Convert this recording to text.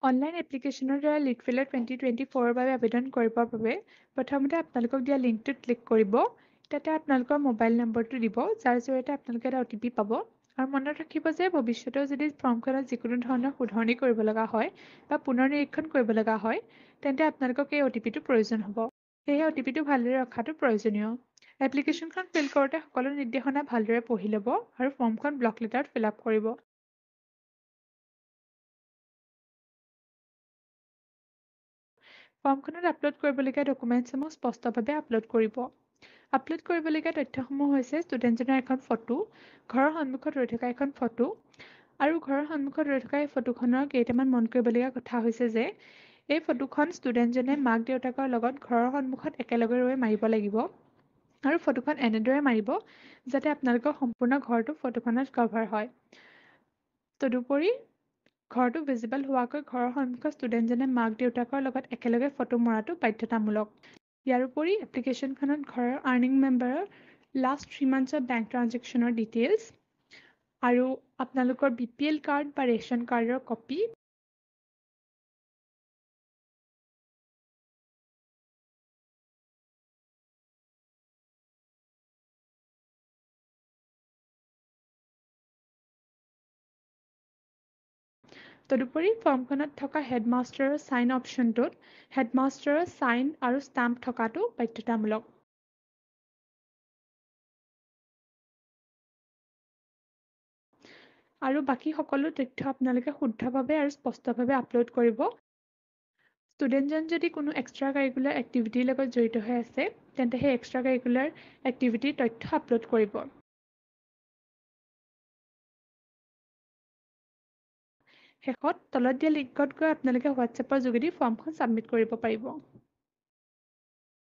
Online এপ্লিকেশ্যনৰ দ্বাৰা লিটফিলৰ 2024 বাবে আবেদন কৰিবৰ বাবে প্ৰথমতে আপোনালোকক দিয়া লিংকটোত ক্লিক কৰিব। তাতে আপোনালোকৰ মোবাইল নম্বৰটো দিব, যাৰ জৰিয়তে আপোনালোকে এটা OTP পাব। আৰু মনত ৰাখিব যে ভৱিষ্যতেও যদি ফৰ্মখনত যিকোনো ধৰণৰ শুধৰণি কৰিব লগা হয় বা পুনৰ নিৰীক্ষণ কৰিব লগা হয়, তেন্তে আপোনালোকক এই OTPটো প্ৰয়োজন হ'ব। সেয়ে OTPটো ভালদৰে ৰখাটো প্ৰয়োজনীয়। এপ্লিকেশ্যনখন ফিল কৰোঁতে সকলো নিৰ্দেশনা ভালদৰে পঢ়ি ল'ব আৰু ফৰ্মখন ব্লক লেটাৰত ফিল আপ কৰিব। ফৰ্মখনত আপলোড কৰিবলগীয়া ডকুমেণ্টছসমূহ স্পষ্টভাৱে আপলোড কৰিব। আপলোড কৰিবলগীয়া তথ্যসমূহ হৈছে ষ্টুডেণ্টজনৰ এখন ফটো, ঘৰৰ সন্মুখত ৰৈ থকা এখন ফটো, আৰু ঘৰৰ সন্মুখত ৰৈ থকা এই ফটোখনৰ কেইটামান মন কৰিবলগীয়া কথা হৈছে যে এই ফটোখন ষ্টুডেণ্টজনে মাক দেউতাকৰ লগত ঘৰৰ সন্মুখত একেলগে ৰৈ মাৰিব লাগিব। আৰু ফটোখন এনেদৰে মাৰিব যাতে আপোনালোকৰ সম্পূৰ্ণ ঘৰটো ফটোখনত কভাৰ হয়। তদুপৰি ঘৰটো ভিজিবল হোৱাকৈ ঘৰৰ সন্মুখত ষ্টুডেণ্টজনে মাক দেউতাকৰ লগত একেলগে ফটো মৰাটো বাধ্যতামূলক। ইয়াৰোপৰি এপ্লিকেশ্যনখনত ঘৰৰ আৰ্নিং মেম্বাৰৰ লাষ্ট 3 monthsৰ বেংক ট্ৰাঞ্জেকশ্যনৰ ডিটেইলছ আৰু আপোনালোকৰ BPL কাৰ্ড বা ৰেচন কাৰ্ডৰ কপি, তদুপৰি ফৰ্মখনত থকা হেডমাষ্টাৰৰ চাইন অপশ্যনটোত হেডমাষ্টাৰৰ চাইন আৰু ষ্টাম্প থকাটো বাধ্যতামূলক। আৰু বাকী সকলো তথ্য আপোনালোকে শুদ্ধভাৱে আৰু স্পষ্টভাৱে আপলোড কৰিব। ষ্টুডেণ্টজন যদি কোনো এক্সট্ৰা কাৰিকুলাৰ এক্টিভিটিৰ লগত জড়িত হৈ আছে, তেন্তে সেই এক্সট্ৰা কাৰিকুলাৰ এক্টিভিটিৰ তথ্য আপলোড কৰিব। শেষত তলত দিয়া লিংকত গৈ আপোনালোকে হোৱাটছএপৰ যোগেদি ফৰ্মখন ছাবমিট কৰিব পাৰিব।